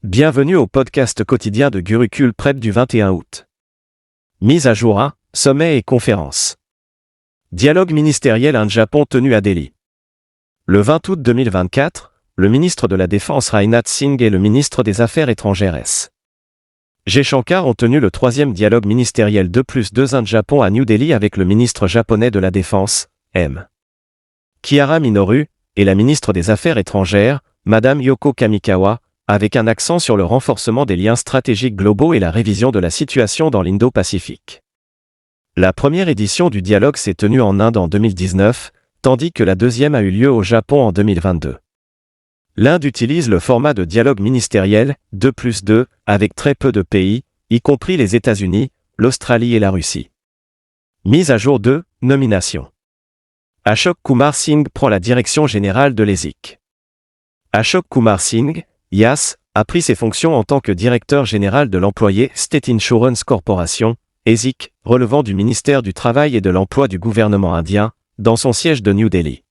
Bienvenue au podcast quotidien de Gurukul Prep du 21 août. Mise à jour 1, sommet et conférence. Dialogue ministériel Inde-Japon tenu à Delhi. Le 20 août 2024, le ministre de la Défense Rajnath Singh et le ministre des Affaires étrangères S. Jaishankar ont tenu le troisième dialogue ministériel 2+2 Inde-Japon à New Delhi avec le ministre japonais de la Défense, M. Kiara Minoru, et la ministre des Affaires étrangères, Madame Yoko Kamikawa, avec un accent sur le renforcement des liens stratégiques globaux et la révision de la situation dans l'Indo-Pacifique. La première édition du dialogue s'est tenue en Inde en 2019, tandis que la deuxième a eu lieu au Japon en 2022. L'Inde utilise le format de dialogue ministériel 2+2 avec très peu de pays, y compris les États-Unis, l'Australie et la Russie. Mise à jour 2, nomination. Ashok Kumar Singh prend la direction générale de l'ESIC. Ashok Kumar Singh, YAS, a pris ses fonctions en tant que directeur général de l'employé State Insurance Corporation, ESIC, relevant du ministère du Travail et de l'Emploi du gouvernement indien, dans son siège de New Delhi.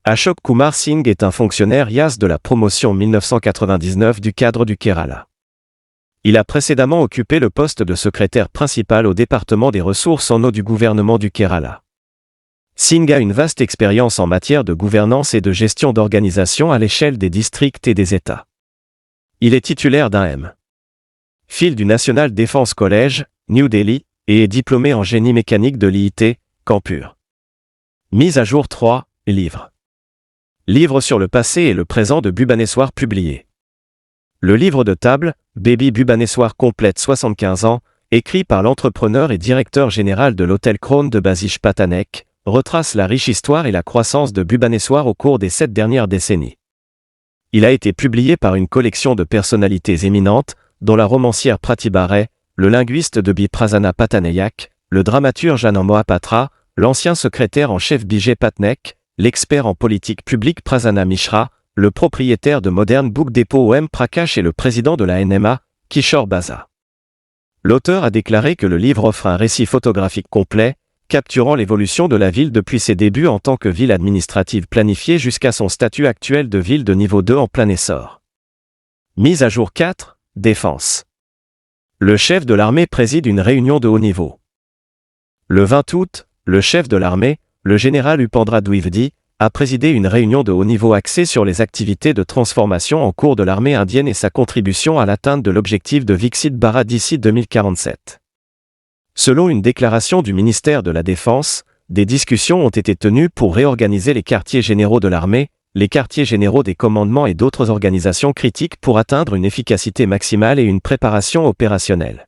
Ashok Kumar Singh est un fonctionnaire YAS de la promotion 1999 du cadre du Kerala. Il a précédemment occupé le poste de secrétaire principal au département des ressources en eau du gouvernement du Kerala. Singh a une vaste expérience en matière de gouvernance et de gestion d'organisation à l'échelle des districts et des États. Il est titulaire d'un M.Phil du National Defense College, New Delhi, et est diplômé en génie mécanique de l'IIT, Kanpur. Mise à jour 3, livre. Livre sur le passé et le présent de Bhubaneswar publié. Le livre de table, Baby Bhubaneswar complète 75 ans, écrit par l'entrepreneur et directeur général de l'hôtel Crown de Basish Patanek, retrace la riche histoire et la croissance de Bhubaneswar au cours des 7 dernières décennies. Il a été publié par une collection de personnalités éminentes, dont la romancière Pratibha Ray, le linguiste de Prasanna Patnaik, le dramaturge Anand Mohapatra, l'ancien secrétaire en chef Bijay Patnaik, l'expert en politique publique Prasanna Mishra, le propriétaire de Modern Book Depot OM Prakash et le président de la NMA, Kishore Baza. L'auteur a déclaré que le livre offre un récit photographique complet, capturant l'évolution de la ville depuis ses débuts en tant que ville administrative planifiée jusqu'à son statut actuel de ville de niveau 2 en plein essor. Mise à jour 4, Défense. Le chef de l'armée préside une réunion de haut niveau. Le 20 août, le chef de l'armée, le général Upendra Dwivedi, a présidé une réunion de haut niveau axée sur les activités de transformation en cours de l'armée indienne et sa contribution à l'atteinte de l'objectif de Viksit Bharat d'ici 2047. Selon une déclaration du ministère de la Défense, des discussions ont été tenues pour réorganiser les quartiers généraux de l'armée, les quartiers généraux des commandements et d'autres organisations critiques pour atteindre une efficacité maximale et une préparation opérationnelle.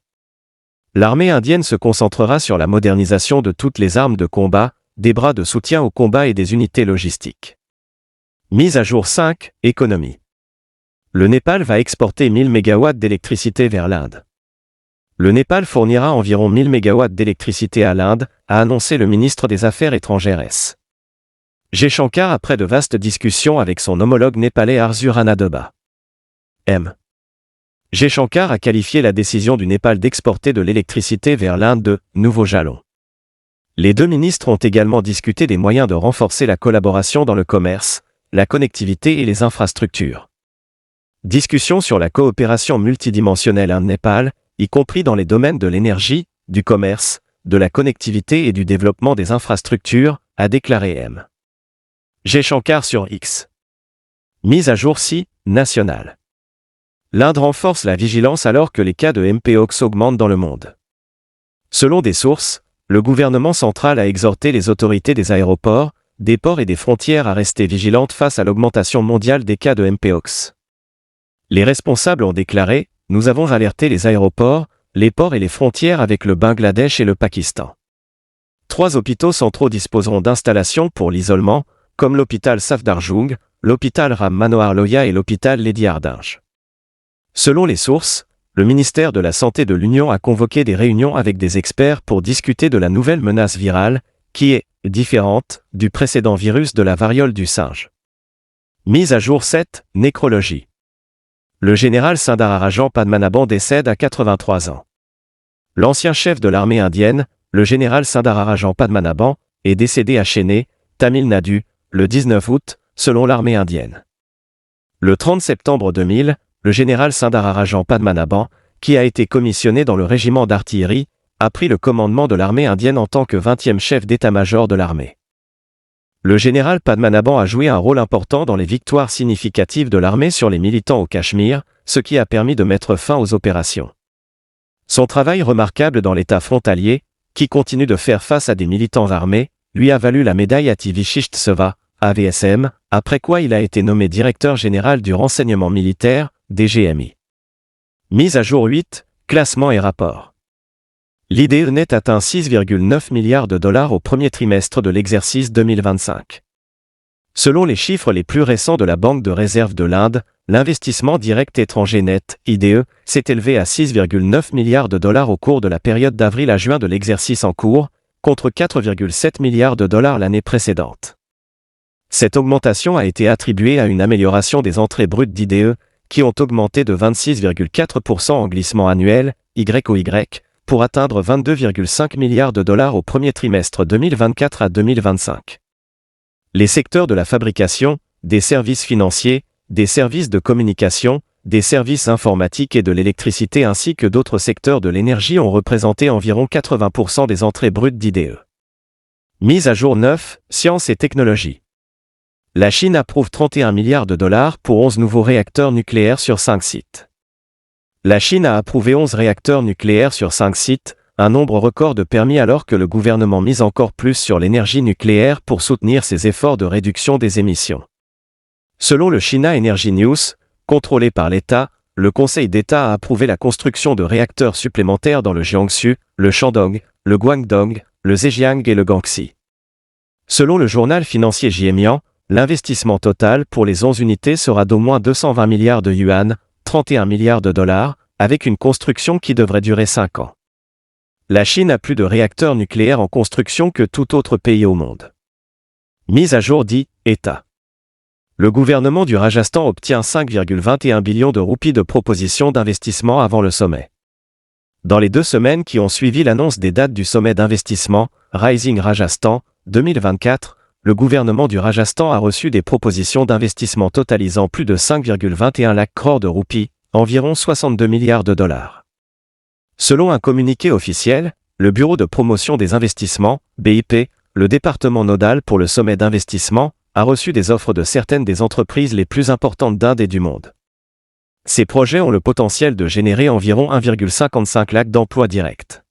L'armée indienne se concentrera sur la modernisation de toutes les armes de combat, des bras de soutien au combat et des unités logistiques. Mise à jour 5, économie. Le Népal va exporter 1000 MW d'électricité vers l'Inde. Le Népal fournira environ 1000 MW d'électricité à l'Inde, a annoncé le ministre des Affaires étrangères S. Jaishankar après de vastes discussions avec son homologue népalais Arzu Ranadeba. M. Jaishankar a qualifié la décision du Népal d'exporter de l'électricité vers l'Inde de « nouveau jalon ». Les deux ministres ont également discuté des moyens de renforcer la collaboration dans le commerce, la connectivité et les infrastructures. Discussion sur la coopération multidimensionnelle Inde-Népal, y compris dans les domaines de l'énergie, du commerce, de la connectivité et du développement des infrastructures, a déclaré M. Jaishankar sur X. Mise à jour 6, nationale. L'Inde renforce la vigilance alors que les cas de Mpox augmentent dans le monde. Selon des sources, le gouvernement central a exhorté les autorités des aéroports, des ports et des frontières à rester vigilantes face à l'augmentation mondiale des cas de Mpox. Les responsables ont déclaré: nous avons alerté les aéroports, les ports et les frontières avec le Bangladesh et le Pakistan. 3 hôpitaux centraux disposeront d'installations pour l'isolement, comme l'hôpital Safdarjung, l'hôpital Ram Manohar Lohia et l'hôpital Lady Hardinge. Selon les sources, le ministère de la Santé de l'Union a convoqué des réunions avec des experts pour discuter de la nouvelle menace virale, qui est différente du précédent virus de la variole du singe. Mise à jour 7, nécrologie. Le général Sundararajan Padmanabhan décède à 83 ans. L'ancien chef de l'armée indienne, le général Sundararajan Padmanabhan, est décédé à Chennai, Tamil Nadu, le 19 août, selon l'armée indienne. Le 30 septembre 2000, le général Sundararajan Padmanabhan, qui a été commissionné dans le régiment d'artillerie, a pris le commandement de l'armée indienne en tant que 20e chef d'état-major de l'armée. Le général Padmanabhan a joué un rôle important dans les victoires significatives de l'armée sur les militants au Cachemire, ce qui a permis de mettre fin aux opérations. Son travail remarquable dans l'état frontalier, qui continue de faire face à des militants armés, lui a valu la médaille Ati Vishisht Seva, AVSM, après quoi il a été nommé directeur général du renseignement militaire, DGMI. Mise à jour 8, classement et rapport. L'IDE net atteint 6,9 milliards de dollars au premier trimestre de l'exercice 2025. Selon les chiffres les plus récents de la Banque de réserve de l'Inde, l'investissement direct étranger net, IDE, s'est élevé à 6,9 milliards de dollars au cours de la période d'avril à juin de l'exercice en cours, contre 4,7 milliards de dollars l'année précédente. Cette augmentation a été attribuée à une amélioration des entrées brutes d'IDE, qui ont augmenté de 26,4% en glissement annuel, YoY, pour atteindre 22,5 milliards de dollars au premier trimestre 2024 à 2025. Les secteurs de la fabrication, des services financiers, des services de communication, des services informatiques et de l'électricité ainsi que d'autres secteurs de l'énergie ont représenté environ 80% des entrées brutes d'IDE. Mise à jour 9, sciences et technologies. La Chine approuve 31 milliards de dollars pour 11 nouveaux réacteurs nucléaires sur 5 sites. La Chine a approuvé 11 réacteurs nucléaires sur 5 sites, un nombre record de permis alors que le gouvernement mise encore plus sur l'énergie nucléaire pour soutenir ses efforts de réduction des émissions. Selon le China Energy News, contrôlé par l'État, le Conseil d'État a approuvé la construction de réacteurs supplémentaires dans le Jiangsu, le Shandong, le Guangdong, le Zhejiang et le Guangxi. Selon le journal financier Jiemian, l'investissement total pour les 11 unités sera d'au moins 220 milliards de yuan, 31 milliards de dollars, avec une construction qui devrait durer 5 ans. La Chine a plus de réacteurs nucléaires en construction que tout autre pays au monde. Mise à jour dit État. Le gouvernement du Rajasthan obtient 5,21 billions de roupies de propositions d'investissement avant le sommet. Dans les 2 semaines qui ont suivi l'annonce des dates du sommet d'investissement, Rising Rajasthan, 2024, le gouvernement du Rajasthan a reçu des propositions d'investissement totalisant plus de 5,21 lakhs crores de roupies, environ 62 milliards de dollars. Selon un communiqué officiel, le Bureau de promotion des investissements, BIP, le département nodal pour le sommet d'investissement, a reçu des offres de certaines des entreprises les plus importantes d'Inde et du monde. Ces projets ont le potentiel de générer environ 1,55 lakhs d'emplois directs.